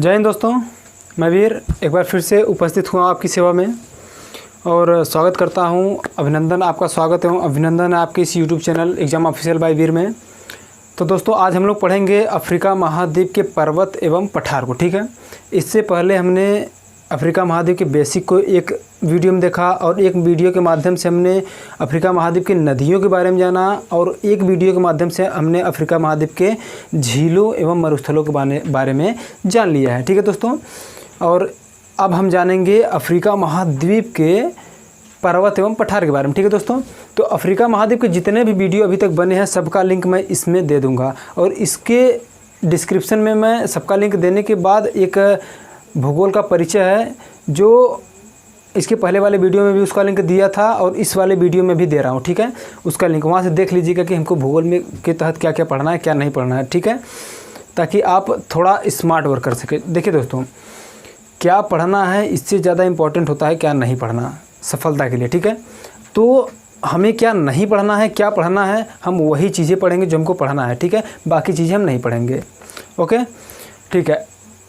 जय हिंद दोस्तों, मैं वीर एक बार फिर से उपस्थित हुआ आपकी सेवा में और स्वागत करता हूं। अभिनंदन, आपका स्वागत है अभिनंदन है आपके इस YouTube channel exam official by Veer में। तो दोस्तों आज हम लोग पढ़ेंगे अफ्रीका महाद्वीप के पर्वत एवं पठार को। ठीक है, इससे पहले हमने अफ्रीका महाद्वीप के बेसिक को एक वीडियो में देखा और एक वीडियो के माध्यम से हमने अफ्रीका महाद्वीप की नदियों के बारे में जाना और एक वीडियो के माध्यम से हमने अफ्रीका महाद्वीप के झीलों एवं मरुस्थलों के बारे में जान लिया है। ठीक है दोस्तों, और अब हम जानेंगे अफ्रीका महाद्वीप के पर्वत एवं पठार के बारे में। ठीक है दोस्तों, तो अफ्रीका महाद्वीप के जितने भी वीडियो अभी तक बने हैं सबका लिंक मैं इसमें दे दूँगा और इसके डिस्क्रिप्शन में मैं सबका लिंक देने के बाद एक भूगोल का परिचय है जो इसके पहले वाले वीडियो में भी उसका लिंक दिया था और इस वाले वीडियो में भी दे रहा हूँ। ठीक है, उसका लिंक वहाँ से देख लीजिएगा कि हमको भूगोल में के तहत क्या क्या पढ़ना है क्या नहीं पढ़ना है। ठीक है, ताकि आप थोड़ा स्मार्ट वर्क कर सके। देखिए दोस्तों, क्या पढ़ना है इससे ज़्यादा इम्पोर्टेंट होता है क्या नहीं पढ़ना सफलता के लिए। ठीक है, तो हमें क्या नहीं पढ़ना है क्या पढ़ना है, हम वही चीज़ें पढ़ेंगे जो हमको पढ़ना है। ठीक है, बाकी चीज़ें हम नहीं पढ़ेंगे। ओके, ठीक है।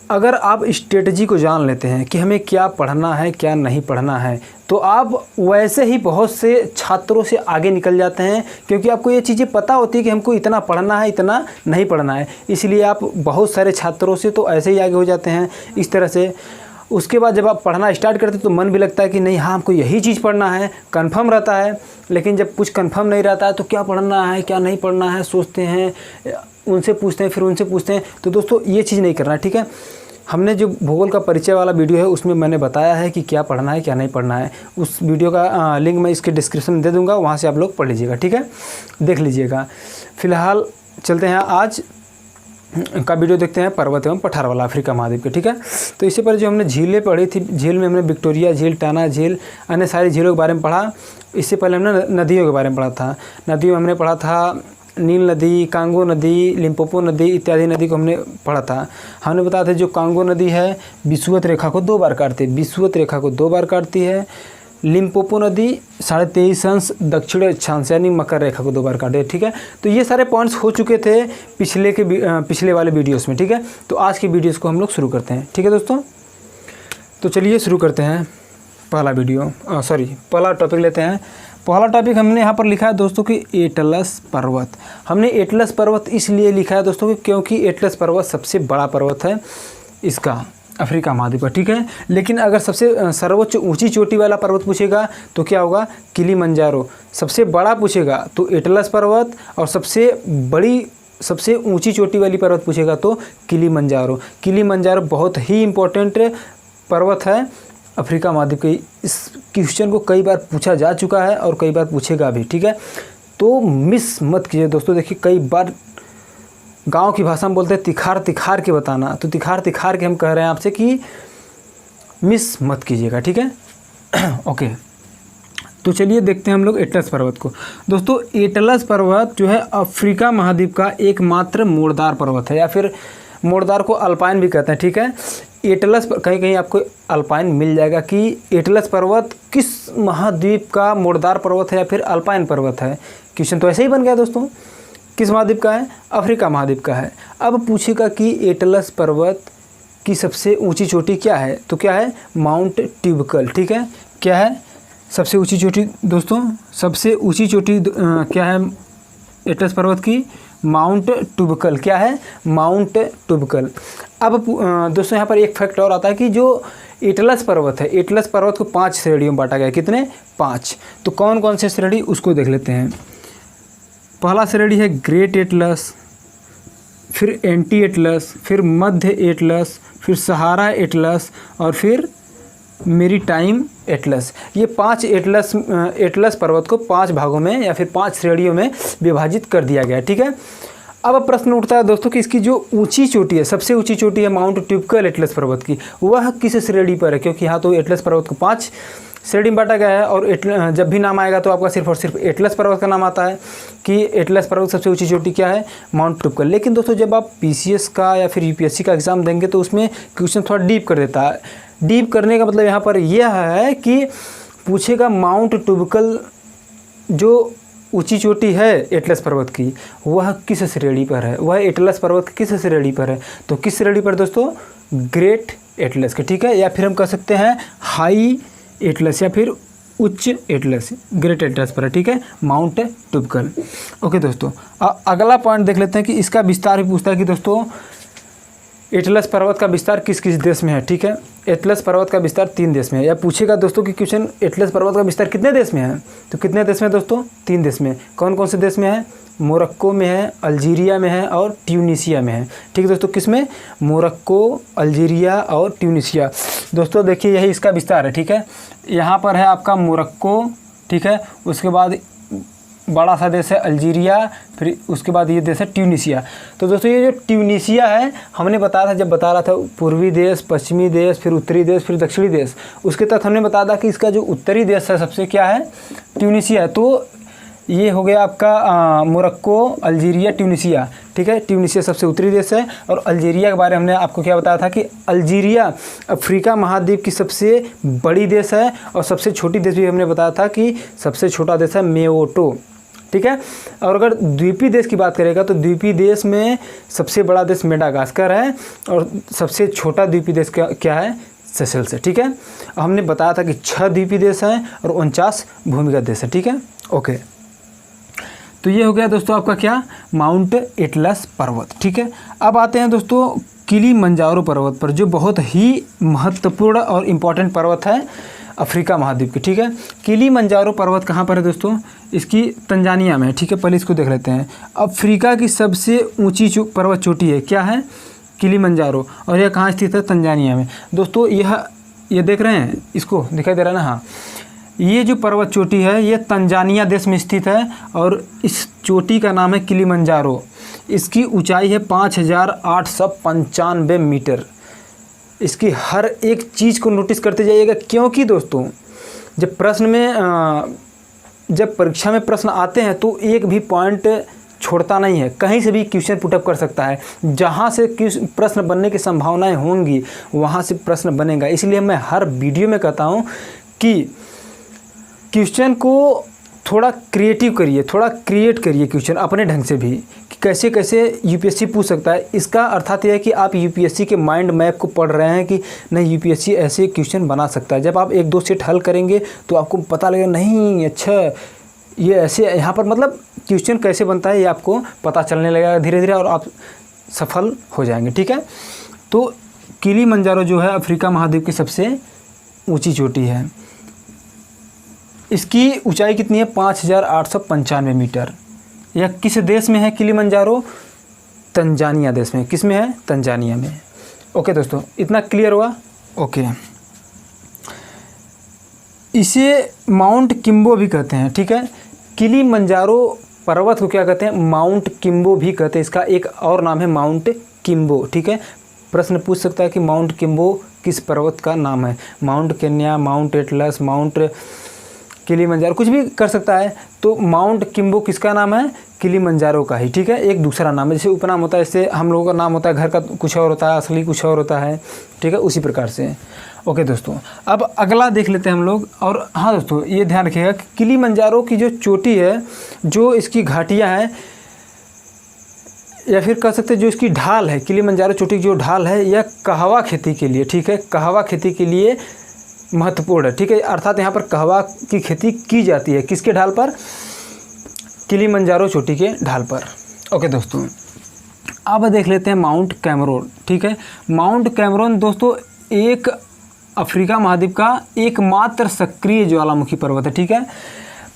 अगर आप स्ट्रेटजी को जान लेते हैं कि हमें क्या पढ़ना है क्या नहीं पढ़ना है, तो आप वैसे ही बहुत से छात्रों से आगे निकल जाते हैं, क्योंकि आपको ये चीज़ें पता होती है कि हमको इतना पढ़ना है इतना नहीं पढ़ना है। इसलिए आप बहुत सारे छात्रों से तो ऐसे ही आगे हो जाते हैं इस तरह से। उसके बाद जब आप पढ़ना स्टार्ट करते हैं तो मन भी लगता है कि नहीं हाँ हमको यही चीज़ पढ़ना है, कंफर्म रहता है। लेकिन जब कुछ कंफर्म नहीं रहता है तो क्या पढ़ना है क्या नहीं पढ़ना है सोचते हैं, उनसे पूछते हैं फिर उनसे पूछते हैं। तो दोस्तों ये चीज़ नहीं करना है। ठीक है, हमने जो भूगोल का परिचय वाला वीडियो है उसमें मैंने बताया है कि क्या पढ़ना है क्या नहीं पढ़ना है। उस वीडियो का लिंक मैं इसके डिस्क्रिप्शन में दे दूंगा, वहाँ से आप लोग पढ़ लीजिएगा। ठीक है, देख लीजिएगा। फिलहाल चलते हैं आज का वीडियो देखते हैं पर्वत एवं पठार वाला अफ्रीका महाद्वीप के। ठीक है, तो इससे पहले जो हमने झीलें पढ़ी थी, झील में हमने विक्टोरिया झील, टाना झील, अन्य सारी झीलों के बारे में पढ़ा। इससे पहले हमने नदियों के बारे में पढ़ा था। नदियों में हमने पढ़ा था नील नदी, कांगो नदी, लिम्पोपो नदी इत्यादि नदी को हमने पढ़ा था। हमने बताया था जो कांगो नदी है विषुवत रेखा को 2 बार काटती है, विषुवत रेखा को 2 बार काटती है। लिम्पोपो नदी 23.5 अंश दक्षिण अक्षांश यानी मकर रेखा को 2 बार काटे। ठीक है, तो ये सारे पॉइंट्स हो चुके थे पिछले वाले वीडियोस में। ठीक है, तो आज की वीडियोस को हम लोग शुरू करते हैं। ठीक है दोस्तों, तो चलिए शुरू करते हैं पहला टॉपिक लेते हैं। पहला टॉपिक हमने यहाँ पर लिखा है दोस्तों कि एटलस पर्वत। हमने एटलस पर्वत इसलिए लिखा है दोस्तों कि क्योंकि एटलस पर्वत सबसे बड़ा पर्वत है इसका अफ्रीका महाद्वीप का। ठीक है, लेकिन अगर सबसे सर्वोच्च ऊंची चोटी वाला पर्वत पूछेगा तो क्या होगा, किलीमंजारो। सबसे बड़ा पूछेगा तो एटलस पर्वत और सबसे ऊंची चोटी वाली पर्वत पूछेगा तो किलीमंजारो। किलीमंजारो बहुत ही इम्पोर्टेंट पर्वत है अफ्रीका महाद्वीप के। इस क्वेश्चन को कई बार पूछा जा चुका है और कई बार पूछेगा भी। ठीक है, तो मिस मत कीजिए दोस्तों। देखिए कई बार गांव की भाषा में बोलते हैं तिखार तिखार के बताना, तो तिखार तिखार के हम कह रहे हैं आपसे कि मिस मत कीजिएगा। ठीक है ओके, तो चलिए देखते हैं हम लोग एटलस पर्वत को। दोस्तों एटलस पर्वत जो है अफ्रीका महाद्वीप का एकमात्र मोड़दार पर्वत है, या फिर मोड़दार को अल्पाइन भी कहते हैं। ठीक है, एटलस कहीं कहीं आपको अल्पाइन मिल जाएगा कि एटलस पर्वत किस महाद्वीप का मोड़दार पर्वत है या फिर अल्पाइन पर्वत है। क्वेश्चन तो ऐसे ही बन गया दोस्तों, किस महाद्वीप का है, अफ्रीका महाद्वीप का है। अब पूछेगा कि एटलस पर्वत की सबसे ऊंची चोटी क्या है, तो क्या है, माउंट ट्यूबकल। ठीक है, क्या है सबसे ऊंची चोटी दोस्तों, सबसे ऊंची चोटी क्या है एटलस पर्वत की, माउंट ट्यूबकल। क्या है, माउंट ट्यूबकल। अब दोस्तों यहाँ पर एक फैक्ट और आता है कि जो एटलस पर्वत है, एटलस पर्वत को 5 श्रेणियों में बांटा गया है। कितने, 5। तो कौन कौन से श्रेणी उसको देख लेते हैं। पहला श्रेणी है ग्रेट एटलस, फिर एंटी एटलस, फिर मध्य एटलस, फिर सहारा एटलस और फिर मेरीटाइम एटलस। ये 5 एटलस पर्वत को 5 भागों में या फिर 5 श्रेणियों में विभाजित कर दिया गया है। ठीक है, अब प्रश्न उठता है दोस्तों कि इसकी जो ऊंची चोटी है, सबसे ऊंची चोटी है माउंट ट्यूबकल एटलस पर्वत की, वह किस श्रेणी पर है। क्योंकि यहाँ तो एटलस पर्वत को 5 श्रेणी में बांटा गया है और जब भी नाम आएगा तो आपका सिर्फ और सिर्फ एटलस पर्वत का नाम आता है कि एटलस पर्वत सबसे ऊंची चोटी क्या है, माउंट ट्यूबकल। लेकिन दोस्तों जब आप PCS का या फिर UPSC का एग्ज़ाम देंगे तो उसमें क्वेश्चन थोड़ा डीप कर देता है। डीप करने का मतलब यहाँ पर यह है कि पूछेगा माउंट ट्यूबकल जो ऊंची चोटी है एटलस पर्वत की, वह किस श्रेणी पर है, वह एटलस पर्वत किस श्रेणी पर है। तो किस श्रेणी पर दोस्तों, ग्रेट एटलस के, ठीक है, या फिर हम कह सकते हैं हाई एटलस या फिर उच्च एटलस, ग्रेट एटलस पर है, ठीक है, माउंट टुबकल। ओके दोस्तों, अगला पॉइंट देख लेते हैं कि इसका विस्तार भी पूछता है कि दोस्तों एटलस पर्वत का विस्तार किस किस देश में है, ठीक है। एटलस पर्वत का विस्तार 3 देश में है। या पूछेगा दोस्तों कि क्वेश्चन एटलस पर्वत का विस्तार कितने देश में है, तो कितने देश में दोस्तों, 3 देश में। कौन कौन से देश में है, मोरक्को में है, अल्जीरिया में है और ट्यूनीशिया में है, ठीक है दोस्तों। किस में, मोरक्को, अल्जीरिया और ट्यूनीशिया। दोस्तों देखिए यही इसका विस्तार है, ठीक है। यहाँ पर है आपका मोरक्को, ठीक है, उसके बाद बड़ा सा देश है अल्जीरिया, फिर उसके बाद ये देश है ट्यूनीशिया। तो दोस्तों ये जो ट्यूनीशिया है, हमने बताया था, जब बता रहा था पूर्वी देश, पश्चिमी देश, फिर उत्तरी देश, फिर दक्षिणी देश, उसके तहत हमने बताया था कि इसका जो उत्तरी देश है सबसे क्या है, ट्यूनीशिया। तो ये हो गया आपका मोरक्को, अल्जीरिया, ट्यूनीशिया, ठीक है। ट्यूनीशिया सबसे उत्तरी देश है। और अल्जीरिया के बारे में हमने आपको क्या बताया था कि अल्जीरिया अफ्रीका महाद्वीप की सबसे बड़ी देश है। और सबसे छोटी देश भी हमने बताया था कि सबसे छोटा देश है मेओटो, ठीक है। और अगर द्वीपीय देश की बात करेगा तो द्वीपीय देश में सबसे बड़ा देश मेडागास्कर है और सबसे छोटा द्वीपीय देश क्या है, सेशेल्स है, ठीक है। हमने बताया था कि 6 द्वीपीय देश हैं और 49 भूमिगत देश है, ठीक है। ओके, तो ये हो गया दोस्तों आपका क्या, माउंट एटलस पर्वत, ठीक है। अब आते हैं दोस्तों किलिमंजारो पर्वत पर, जो बहुत ही महत्वपूर्ण और इम्पॉर्टेंट पर्वत है अफ्रीका महाद्वीप की, ठीक है। किलिमंजारो पर्वत कहाँ पर है दोस्तों, इसकी तंजानिया में है, ठीक है। पहले इसको देख लेते हैं। अफ्रीका की सबसे ऊंची पर्वत चोटी है, क्या है, किलिमंजारो, और यह कहाँ स्थित है, तंजानिया में। दोस्तों ये देख रहे हैं, इसको दिखाई दे रहा है ना, हाँ, ये जो पर्वत चोटी है ये तंजानिया देश में स्थित है और इस चोटी का नाम है किलिमंजारो। इसकी ऊंचाई है 5895 मीटर। इसकी हर एक चीज़ को नोटिस करते जाइएगा, क्योंकि दोस्तों जब परीक्षा में प्रश्न आते हैं तो एक भी पॉइंट छोड़ता नहीं है, कहीं से भी क्वेश्चन पुटअप कर सकता है। जहाँ से प्रश्न बनने की संभावनाएं होंगी वहाँ से प्रश्न बनेगा। इसलिए मैं हर वीडियो में कहता हूँ कि क्वेश्चन को थोड़ा क्रिएटिव करिए, थोड़ा क्रिएट करिए क्वेश्चन अपने ढंग से भी, कि कैसे कैसे यूपीएससी पूछ सकता है। इसका अर्थात यह है कि आप यूपीएससी के माइंड मैप को पढ़ रहे हैं कि नहीं, यूपीएससी ऐसे क्वेश्चन बना सकता है। जब आप 1-2 सेट हल करेंगे तो आपको पता लगेगा नहीं, अच्छा ये ऐसे, यहाँ पर मतलब क्वेश्चन कैसे बनता है ये आपको पता चलने लगेगा धीरे धीरे और आप सफल हो जाएंगे, ठीक है। तो किलिमंजारो जो है अफ्रीका महाद्वीप की सबसे ऊँची चोटी है। इसकी ऊंचाई कितनी है, 5895 मीटर। यह किस देश में है किलिमंजारो, तंजानिया देश में। किस में है, तंजानिया में। ओके दोस्तों, इतना क्लियर हुआ। ओके, इसे माउंट किम्बो भी कहते हैं, ठीक है। किलिमंजारो पर्वत को क्या कहते हैं, माउंट किम्बो भी कहते हैं। इसका एक और नाम है माउंट किम्बो, ठीक है। प्रश्न पूछ सकता है कि माउंट किम्बो किस पर्वत का नाम है, mount Kenya, mount Atlas, mount Kilimanjaro, कुछ भी कर सकता है। तो माउंट किम्बो किसका नाम है, किलिमंजारो का ही, ठीक है। एक दूसरा नाम है, जैसे उपनाम होता है, जैसे हम लोगों का नाम होता है घर का कुछ और होता है, असली कुछ और होता है, ठीक है, उसी प्रकार से। ओके दोस्तों, अब अगला देख लेते हैं हम लोग। और हाँ दोस्तों, ये ध्यान रखिएगा कि किलिमंजारो की जो चोटी है, जो इसकी घाटियाँ हैं, या फिर कह सकते हैं जो इसकी ढाल है, किलिमंजारो चोटी की जो ढाल है, यह कहवा खेती के लिए, ठीक है, कहवा खेती के लिए महत्वपूर्ण है, ठीक है। अर्थात यहाँ पर कहवा की खेती की जाती है, किसके ढाल पर, किलिमंजारो चोटी के ढाल पर। ओके दोस्तों, अब देख लेते हैं माउंट कैमरून, ठीक है। माउंट कैमरून दोस्तों एक अफ्रीका महाद्वीप का एकमात्र सक्रिय ज्वालामुखी पर्वत है, ठीक है।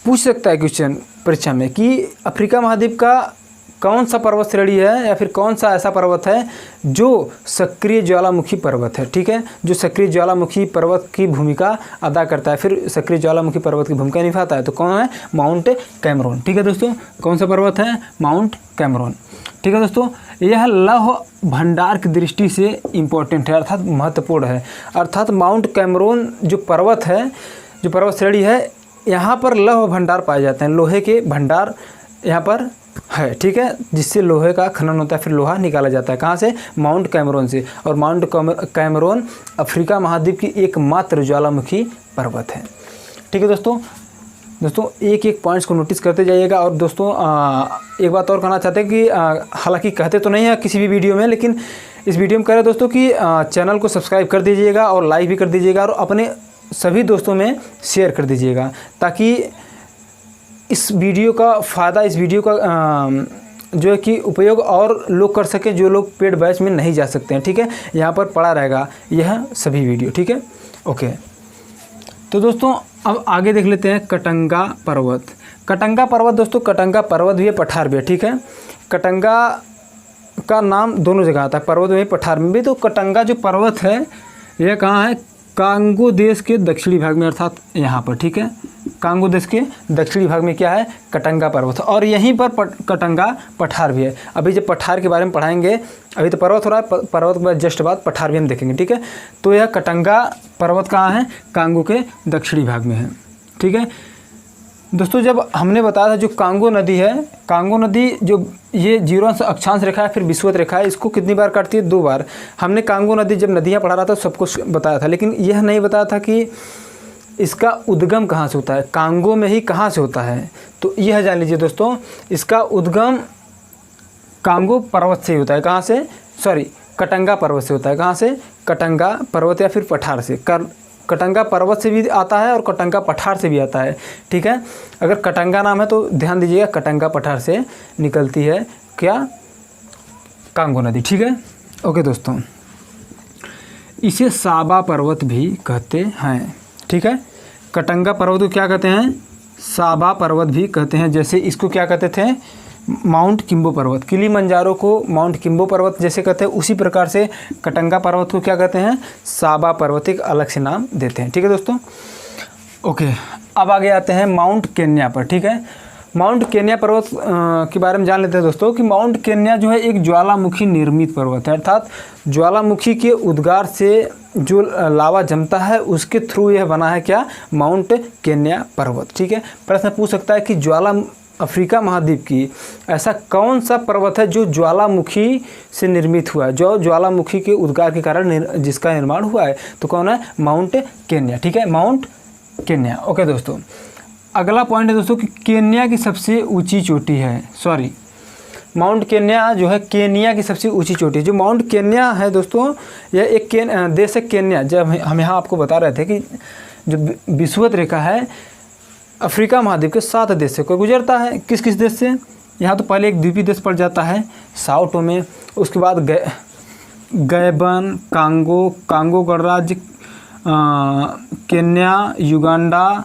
पूछ सकता है क्वेश्चन परीक्षा में कि अफ्रीका महाद्वीप का कौन सा पर्वत श्रेणी है या फिर कौन सा ऐसा पर्वत है जो सक्रिय ज्वालामुखी पर्वत है, ठीक है, जो सक्रिय ज्वालामुखी पर्वत की भूमिका अदा करता है, फिर सक्रिय ज्वालामुखी पर्वत की भूमिका निभाता है। तो कौन है, माउंट कैमरून, ठीक है दोस्तों। कौन सा पर्वत है, माउंट कैमरून, ठीक है दोस्तों। यह लौह भंडार की दृष्टि से इम्पोर्टेंट है, अर्थात महत्वपूर्ण है। अर्थात माउंट कैमरून जो पर्वत है, जो पर्वत श्रेणी है, यहाँ पर लौह भंडार पाए जाते हैं, लोहे के भंडार यहाँ पर है, ठीक है, जिससे लोहे का खनन होता है, फिर लोहा निकाला जाता है। कहाँ से, माउंट कैमरून से। और माउंट कैमरून अफ्रीका महाद्वीप की एकमात्र ज्वालामुखी पर्वत है, ठीक है दोस्तों। एक एक पॉइंट्स को नोटिस करते जाइएगा। और दोस्तों एक बात और कहना चाहते हैं कि हालांकि कहते तो नहीं है किसी भी वीडियो में, लेकिन इस वीडियो में कह रहे हैं दोस्तों कि चैनल को सब्सक्राइब कर दीजिएगा और लाइक भी कर दीजिएगा और अपने सभी दोस्तों में शेयर कर दीजिएगा, ताकि इस वीडियो का फ़ायदा, इस वीडियो का जो है कि उपयोग और लोग कर सकें जो लोग पेड बैच में नहीं जा सकते हैं। ठीक है, यहाँ पर पड़ा रहेगा यह सभी वीडियो। ठीक है, ओके। तो दोस्तों अब आगे देख लेते हैं कटंगा पर्वत। कटंगा पर्वत दोस्तों, कटंगा पर्वत भी है, पठार भी है। ठीक है, कटंगा का नाम दोनों जगह आता है, पर्वत में पठार में भी। तो कटंगा जो पर्वत है यह कहाँ है? कांगो देश के दक्षिणी भाग में, अर्थात यहाँ पर। ठीक है, कांगो देश के दक्षिणी भाग में क्या है? कटंगा पर्वत। और यहीं पर कटंगा पठार भी है। अभी जब पठार के बारे में पढ़ाएंगे, अभी तो पर्वत हो रहा है, पर्वत के बाद जस्ट बाद पठार भी हम देखेंगे। ठीक है, तो यह कटंगा पर्वत कहाँ है? कांगो के दक्षिणी भाग में है। ठीक है दोस्तों, जब हमने बताया था जो कांगो नदी है, कांगो नदी जो ये 0 अक्षांश रेखा है, फिर विषुवत रेखा है, इसको कितनी बार काटती है? 2 बार। हमने कांगो नदी जब नदियाँ पढ़ा रहा था सब कुछ बताया था, लेकिन यह नहीं बताया था कि इसका उद्गम कहाँ से होता है, कांगो में ही कहाँ से होता है। तो यह जान लीजिए दोस्तों, इसका उद्गम कांगो पर्वत से ही होता है। कहाँ से? सॉरी, कटंगा पर्वत से होता है। कहाँ से? कटंगा पर्वत या फिर पठार से। कटंगा पर्वत से भी आता है और कटंगा पठार से भी आता है। ठीक है, अगर कटंगा नाम है तो ध्यान दीजिएगा, कटंगा पठार से निकलती है क्या? कांगो नदी। ठीक है, ओके दोस्तों। इसे साबा पर्वत भी कहते हैं। ठीक है, कटंगा पर्वत को क्या कहते हैं? साबा पर्वत भी कहते हैं। जैसे इसको क्या कहते थे? माउंट किम्बो पर्वत। किलीमंजारो को माउंट किम्बो पर्वत जैसे कहते हैं, उसी प्रकार से कटंगा पर्वत को क्या कहते हैं? साबा पर्वत, एक अलग से नाम देते हैं। ठीक है दोस्तों, ओके। अब आगे आते हैं माउंट केन्या पर। ठीक है, माउंट केन्या पर्वत के बारे में जान लेते हैं दोस्तों कि माउंट केन्या जो है एक ज्वालामुखी निर्मित पर्वत है, अर्थात ज्वालामुखी के उद्गार से जो लावा जमता है उसके थ्रू यह बना है क्या? माउंट केन्या पर्वत। ठीक है, प्रश्न पूछ सकता है कि अफ्रीका महाद्वीप की ऐसा कौन सा पर्वत है जो ज्वालामुखी से निर्मित हुआ है, जो ज्वालामुखी के उद्गार के कारण जिसका निर्माण हुआ है? तो कौन है? Mount Kenya. ठीक है, माउंट केन्या। ओके दोस्तों, अगला पॉइंट है दोस्तों कि केन्या की सबसे ऊंची चोटी है, सॉरी, माउंट केन्या जो है केन्या की सबसे ऊंची चोटी। जो माउंट केन्या है दोस्तों, यह एक देश है केन्या। जब हम यहाँ आपको बता रहे थे कि जो विषुवत रेखा है अफ्रीका महाद्वीप के 7 देश से कोई गुजरता है। किस किस देश से? यहाँ तो पहले एक द्वीपीय देश पड़ जाता है साओ टोमे, उसके बाद गैबन, कांगो गणराज्य, Kenya, Uganda,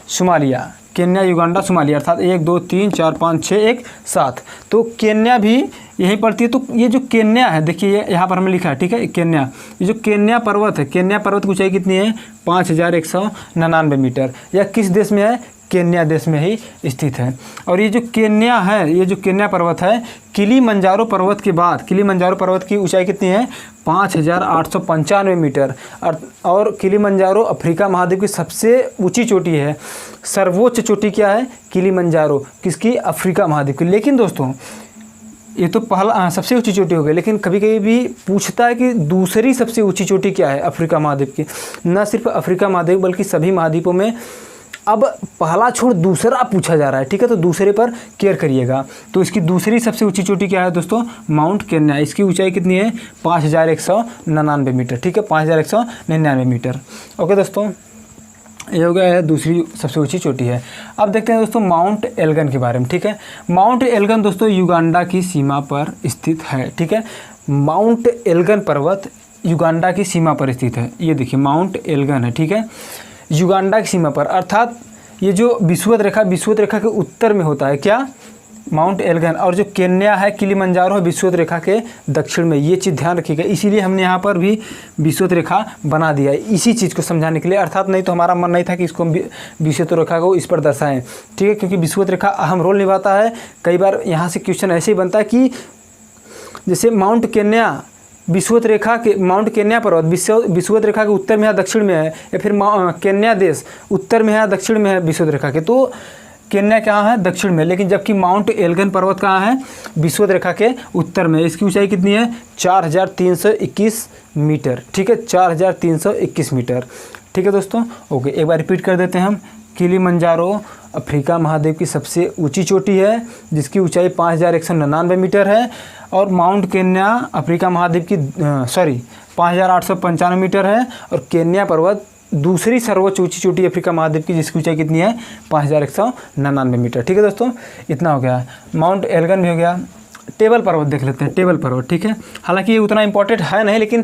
Somalia. Kenya, Uganda, Somalia, अर्थात 1 2 3 4 5 6 1 7। तो केन्या भी यहीं पड़ती है। तो ये जो केन्या है, देखिए यहाँ पर हमने लिखा है। ठीक है, केन्या, ये जो केन्या पर्वत है, केन्या पर्वत की ऊंचाई कितनी है? 5199 मीटर। यह किस देश में है? केन्या देश में ही स्थित है। और ये जो केन्या है, ये जो केन्या पर्वत है, किलीमंजारो पर्वत के बाद, किलीमंजारो पर्वत की ऊंचाई कितनी है? 5895 मीटर। और किलीमंजारो अफ्रीका महाद्वीप की सबसे ऊंची चोटी है। सर्वोच्च चोटी क्या है? किलीमंजारो, किसकी? अफ्रीका महाद्वीप की। लेकिन दोस्तों ये तो पहला सबसे ऊंची चोटी हो गई, लेकिन कभी कभी भी पूछता है कि दूसरी सबसे ऊंची चोटी क्या है अफ्रीका महाद्वीप की। न सिर्फ अफ्रीका महाद्वीप बल्कि सभी महाद्वीपों में अब पहला छोड़ दूसरा पूछा जा रहा है। ठीक है, तो दूसरे पर केयर करिएगा। तो इसकी दूसरी सबसे ऊंची चोटी क्या है दोस्तों? Mount Kenya. इसकी ऊंचाई कितनी है? 5199 मीटर। ठीक है, 5199 मीटर। ओके दोस्तों, ये हो गया है दूसरी सबसे ऊंची चोटी है। अब देखते हैं दोस्तों माउंट एल्गन के बारे में। ठीक है, माउंट एल्गन दोस्तों युगांडा की सीमा पर स्थित है। ठीक है, माउंट एल्गन पर्वत युगांडा की सीमा पर स्थित है। ये देखिए माउंट एल्गन है। ठीक है, युगांडा की सीमा पर, अर्थात ये जो विषुवत रेखा के उत्तर में होता है क्या? Mount Elgon. और जो केन्या है, किलीमंजारो है, विषुवत रेखा के दक्षिण में। ये चीज़ ध्यान रखिएगा, इसीलिए हमने यहाँ पर भी विषुवत रेखा बना दिया है इसी चीज़ को समझाने के लिए। अर्थात नहीं तो हमारा मन नहीं था कि इसको विषुवत रेखा को इस पर दर्शाएं। ठीक है, क्योंकि विषुवत रेखा अहम रोल निभाता है। कई बार यहाँ से क्वेश्चन ऐसे ही बनता है कि जैसे माउंट केन्या विषुवत रेखा के, माउंट केन्या पर्वत विषुवत रेखा के उत्तर में है, दक्षिण में है, या फिर केन्या देश उत्तर में है, दक्षिण में है विषुवत रेखा के, तो केन्या कहाँ है? दक्षिण में। लेकिन जबकि माउंट एल्गन पर्वत कहाँ है? विषुवत रेखा के उत्तर में। इसकी ऊंचाई कितनी है? 4321 मीटर। ठीक है, 4321 मीटर। ठीक है दोस्तों, ओके, एक बार रिपीट कर देते हैं हम। किलिमंजारो अफ्रीका महाद्वीप की सबसे ऊंची चोटी है जिसकी ऊंचाई 5199 मीटर है। और माउंट केन्या अफ्रीका महाद्वीप की 5895 मीटर है। और केन्या पर्वत दूसरी सर्वोच्च ऊंची चोटी अफ्रीका महाद्वीप की जिसकी ऊंचाई कितनी है 5199 मीटर। ठीक है दोस्तों, इतना हो गया। माउंट एल्गन भी हो गया। टेबल पर्वत देख लेते हैं, टेबल पर्वत। ठीक है, हालांकि ये उतना इंपॉर्टेंट है नहीं, लेकिन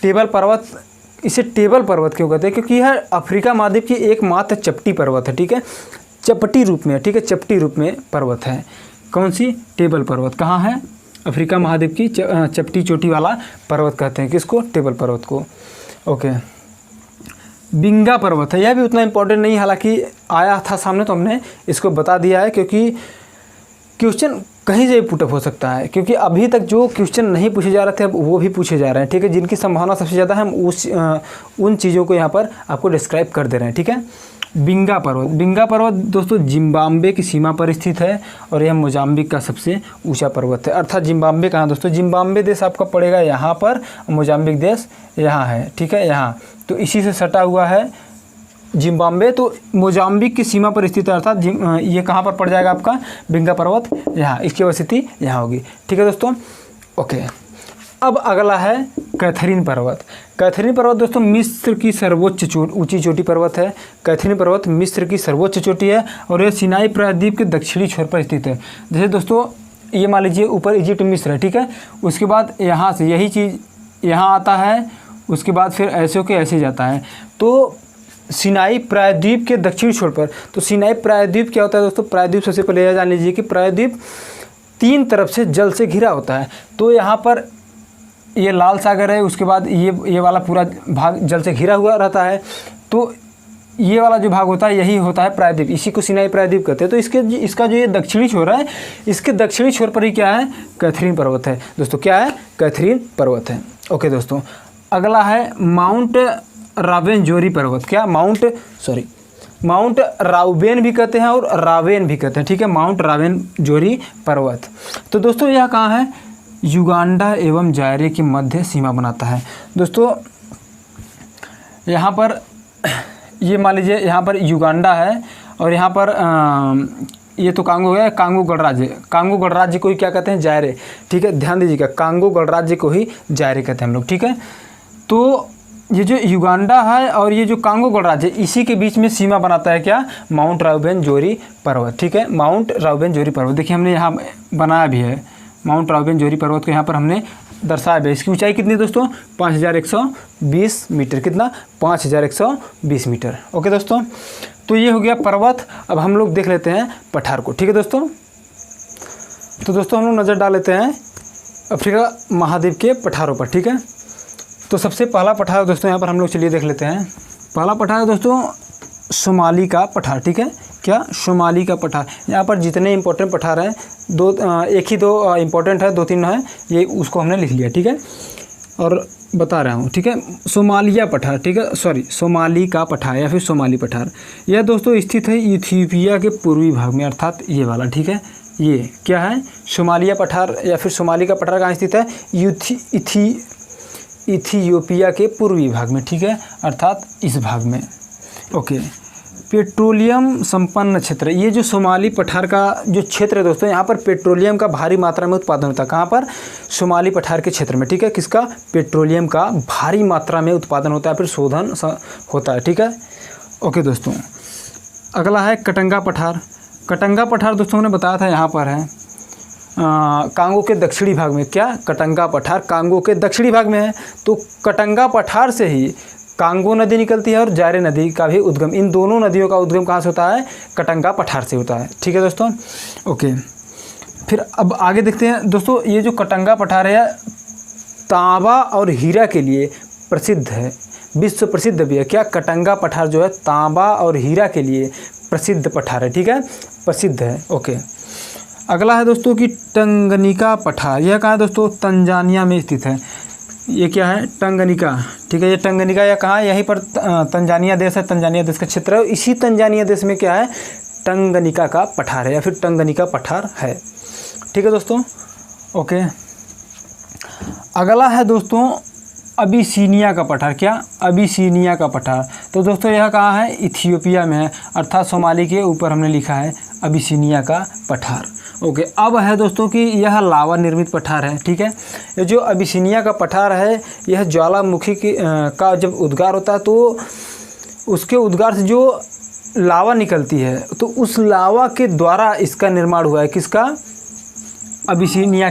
टेबल पर्वत, इसे टेबल पर्वत क्यों कहते हैं, क्योंकि यह अफ्रीका महाद्वीप की एकमात्र चपटी पर्वत है। ठीक है, चपटी रूप में, ठीक है, चपटी रूप में पर्वत है। कौन सी? टेबल पर्वत। कहाँ है? अफ्रीका महाद्वीप की चपटी चोटी वाला पर्वत कहते हैं किसको? टेबल पर्वत को। ओके, बिंगा पर्वत है, यह भी उतना इंपॉर्टेंट नहीं, हालांकि आया था सामने तो हमने इसको बता दिया है, क्योंकि क्वेश्चन कहीं से भी पुटअप हो सकता है। क्योंकि अभी तक जो क्वेश्चन नहीं पूछे जा रहे थे अब वो भी पूछे जा रहे हैं। ठीक है, जिनकी संभावना सबसे ज़्यादा है हम उन चीज़ों को यहाँ पर आपको डिस्क्राइब कर दे रहे हैं। ठीक है, बिंगा पर्वत। बिंगा पर्वत दोस्तों जिम्बाब्वे की सीमा पर स्थित है और यह मोजाम्बिक का सबसे ऊंचा पर्वत है। अर्थात जिम्बाब्वे कहाँ दोस्तों? जिम्बाब्वे देश आपका पड़ेगा यहाँ पर, मोजाम्बिक देश यहाँ है। ठीक है, यहाँ तो इसी से सटा हुआ है जिम्बाब्वे, तो मोजाम्बिक की सीमा पर स्थित है। अर्थात ये कहाँ पर पड़ जाएगा आपका बिंगा पर्वत? यहाँ, इसकी अवस्थिति यहाँ होगी। ठीक है दोस्तों, ओके। अब अगला है कैथरीन पर्वत। कैथरीन पर्वत दोस्तों मिस्र की सर्वोच्च ऊंची चोटी पर्वत है। कैथरीन पर्वत मिस्र की सर्वोच्च चोटी है और यह सिनाई प्रायद्वीप के दक्षिणी छोर पर स्थित है। जैसे दोस्तों ये मान लीजिए ऊपर इजिप्ट मिस्र है, ठीक है, उसके बाद यहाँ से यही चीज़ यहाँ आता है, उसके बाद फिर ऐसे होके ऐसे जाता है, तो सिनाई प्रायद्वीप के दक्षिणी छोर पर। तो सिनाई प्रायद्वीप क्या होता है दोस्तों? प्रायद्वीप सबसे पहले यह जान लीजिए कि प्रायद्वीप 3 तरफ से जल से घिरा होता है। तो यहाँ पर ये लाल सागर है, उसके बाद ये वाला पूरा भाग जल से घिरा हुआ रहता है, तो ये वाला जो भाग होता है यही होता है प्रायद्वीप, इसी को सिनाई प्रायद्वीप कहते हैं। तो इसका जो ये दक्षिणी छोर है, इसके दक्षिणी छोर पर ही क्या है? कैथरीन पर्वत है दोस्तों। क्या है? कैथरीन पर्वत है। ओके दोस्तों, अगला है माउंट रावेंजोरी पर्वत। क्या? माउंट राउबेन भी कहते हैं और रावेन भी कहते हैं। ठीक है, माउंट रावेंजोरी पर्वत। तो दोस्तों यह कहाँ है? युगांडा एवं जायरे की मध्य सीमा बनाता है। दोस्तों यहाँ पर ये मान लीजिए यहाँ पर युगांडा है और यहाँ पर ये तो कांगो है, कांगो गणराज्य। कांगो गणराज्य को ही क्या कहते हैं? जायरे। ठीक है, ध्यान दीजिएगा, कांगो गणराज्य को ही जायरे कहते हैं हम लोग। ठीक है, तो ये जो युगांडा है और ये जो कांगो गणराज्य, इसी के बीच में सीमा बनाता है क्या? माउंट रावेंजोरी पर्वत। ठीक है, माउंट रावेंजोरी पर्वत देखिए हमने यहाँ बनाया भी है। माउंट रावेंजोरी पर्वत को यहाँ पर हमने दर्शाया भी है। इसकी ऊंचाई कितनी दोस्तों? 5120 मीटर। कितना? 5120 मीटर। ओके दोस्तों, तो ये हो गया पर्वत। अब हम लोग देख लेते हैं पठार को। ठीक है दोस्तों, तो दोस्तों हम लोग नज़र डाल लेते हैं अफ्रीका महाद्वीप के पठारों पर। ठीक है, तो सबसे पहला पठार दोस्तों यहाँ पर हम लोग चलिए देख लेते हैं। पहला पठार है दोस्तों सोमाली का पठार। ठीक है, क्या? सोमाली का पठार। यहाँ पर जितने इंपॉर्टेंट पठार हैं, एक ही दो इंपॉर्टेंट है, 2-3 है, ये उसको हमने लिख लिया। ठीक है, और बता रहा हूँ। ठीक है, सोमालिया पठार। ठीक है, सोमाली का पठार या फिर सोमाली पठार, यह दोस्तों स्थित है इथियोपिया के पूर्वी भाग में, अर्थात ये वाला। ठीक है, ये क्या है? सोमालिया पठार या फिर सोमाली का पठार कहाँ स्थित है? इथियोपिया के पूर्वी भाग में। ठीक है, अर्थात इस भाग में। ओके, पेट्रोलियम संपन्न क्षेत्र। ये जो सोमाली पठार का जो क्षेत्र है दोस्तों, यहाँ पर पेट्रोलियम का भारी मात्रा में उत्पादन होता है। कहाँ पर? सोमाली पठार के क्षेत्र में। ठीक है, किसका? पेट्रोलियम का भारी मात्रा में उत्पादन होता है, फिर शोधन होता है। ठीक है, ओके दोस्तों, अगला है कटंगा पठार। कटंगा पठार दोस्तों हमने बताया था यहाँ पर है कांगो के दक्षिणी भाग में। क्या? कटंगा पठार कांगो के दक्षिणी भाग में है। तो कटंगा पठार से ही कांगो नदी निकलती है और जायरे नदी का भी उद्गम, इन दोनों नदियों का उद्गम कहाँ से होता है? कटंगा पठार से होता है। ठीक है दोस्तों, ओके। फिर अब आगे देखते हैं दोस्तों, ये जो कटंगा पठार है तांबा और हीरा के लिए प्रसिद्ध है, विश्व प्रसिद्ध भी है। क्या? कटंगा पठार जो है तांबा और हीरा के लिए प्रसिद्ध पठार है। ठीक है, प्रसिद्ध है। ओके, अगला है दोस्तों कि टंगनिका पठार। यह कहाँ है दोस्तों? तंजानिया में स्थित है। ये क्या है? टंगनिका। ठीक है, ये टंगनिका या कहाँ? यहीं पर तंजानिया देश है, तंजानिया देश का क्षेत्र है। इसी तंजानिया देश में क्या है? टंगनिका का पठार है या फिर टंगनिका पठार है। ठीक है दोस्तों, ओके। अगला है दोस्तों अबिसीनिया का पठार। क्या? अबिसीनिया का पठार। तो दोस्तों यह कहाँ है? इथियोपिया में है, अर्थात सोमाली के ऊपर हमने लिखा है अबिसीनिया का पठार। ओके, अब है दोस्तों कि यह लावा निर्मित पठार है। ठीक है, ये जो अबिसीनिया का पठार है यह ज्वालामुखी का जब उद्गार होता है तो उसके उद्गार से जो लावा निकलती है तो उस लावा के द्वारा इसका निर्माण हुआ है। किसका? अबिसीनिया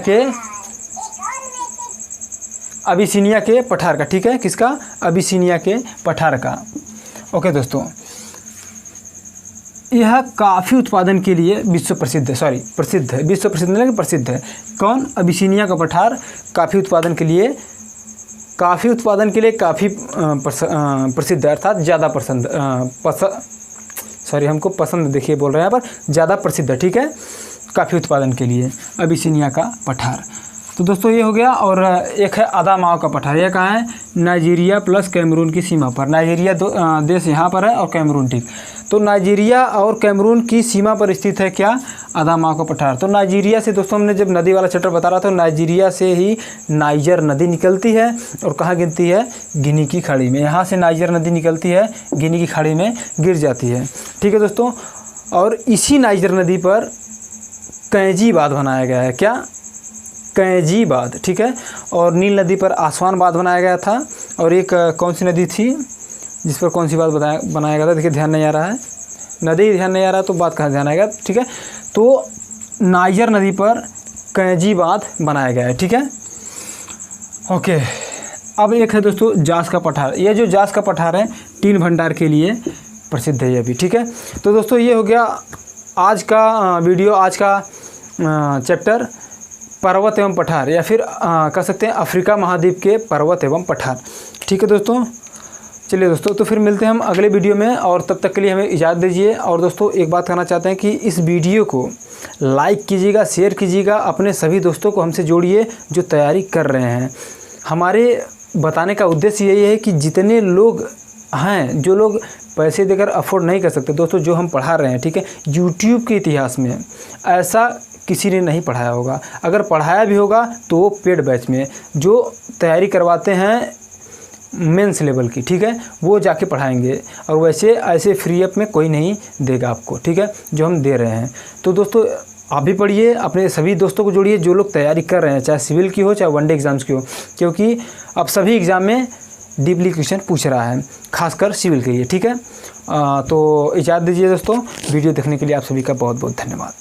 के पठार का। ठीक है, किसका? अबिसीनिया के पठार का। ओके दोस्तों, यह काफ़ी उत्पादन के लिए विश्व प्रसिद्ध है, प्रसिद्ध है, विश्व प्रसिद्ध नहीं प्रसिद्ध है। कौन? अबिसीनिया का पठार काफ़ी उत्पादन के लिए काफ़ी प्रसिद्ध है, अर्थात ज़्यादा हमको पसंद देखिए बोल रहे हैं यहाँ पर, ज़्यादा प्रसिद्ध है। ठीक है, काफ़ी उत्पादन के लिए अबिसीनिया का पठार। तो दोस्तों ये हो गया। और एक है अदामाओ का पठार। यह कहाँ है? नाइजीरिया प्लस कैमरून की सीमा पर। नाइजीरिया देश यहाँ पर है और कैमरून, ठीक। तो नाइजीरिया और कैमरून की सीमा पर स्थित है क्या? अदामाओ का पठार। तो नाइजीरिया से दोस्तों हमने जब नदी वाला चैप्टर बता रहा था, तो नाइजीरिया से ही नाइजर नदी निकलती है और कहाँ गिरती है? गिनी की खाड़ी में। यहाँ से नाइजर नदी निकलती है, गिनी की खाड़ी में गिर जाती है। ठीक है दोस्तों, और इसी नाइजर नदी पर कैंजी बाँध बनाया गया है। क्या? कैंजी बाँध। ठीक है, और नील नदी पर आसवान बाँध बनाया गया था। और एक कौन सी नदी थी जिस पर कौन सी बात बनाया गया था? देखिए ध्यान नहीं आ रहा है, नदी ध्यान नहीं आ रहा तो बात कहाँ ध्यान आएगा। ठीक है, तो नाइजर नदी पर कैंजी बाँध बनाया गया है। ठीक है, ओके। अब एक है दोस्तों जास का पठार। ये जो जास का पठार है टीन भंडार के लिए प्रसिद्ध है ये भी। ठीक है, तो दोस्तों ये हो गया आज का वीडियो, आज का चैप्टर पर्वत एवं पठार, या फिर कह सकते हैं अफ्रीका महाद्वीप के पर्वत एवं पठार। ठीक है दोस्तों, चलिए दोस्तों, तो फिर मिलते हैं हम अगले वीडियो में, और तब तक के लिए हमें इजाज़त दीजिए। और दोस्तों एक बात कहना चाहते हैं कि इस वीडियो को लाइक कीजिएगा, शेयर कीजिएगा, अपने सभी दोस्तों को हमसे जोड़िए जो तैयारी कर रहे हैं। हमारे बताने का उद्देश्य यही है कि जितने लोग हैं, जो लोग पैसे देकर अफोर्ड नहीं कर सकते दोस्तों, जो हम पढ़ा रहे हैं, ठीक है, यूट्यूब के इतिहास में ऐसा किसी ने नहीं पढ़ाया होगा। अगर पढ़ाया भी होगा तो वो पेड बैच में जो तैयारी करवाते हैं मेंस लेवल की, ठीक है, वो जाके पढ़ाएंगे। और वैसे ऐसे फ्री अप में कोई नहीं देगा आपको, ठीक है, जो हम दे रहे हैं। तो दोस्तों आप भी पढ़िए, अपने सभी दोस्तों को जोड़िए जो लोग तैयारी कर रहे हैं, चाहे सिविल की हो चाहे वनडे एग्ज़ाम्स की हो, क्योंकि अब सभी एग्ज़ाम में डीपली क्वेश्चन पूछ रहा है, खासकर सिविल के लिए। ठीक है, तो इजाज़त दीजिए दोस्तों। वीडियो देखने के लिए आप सभी का बहुत बहुत धन्यवाद।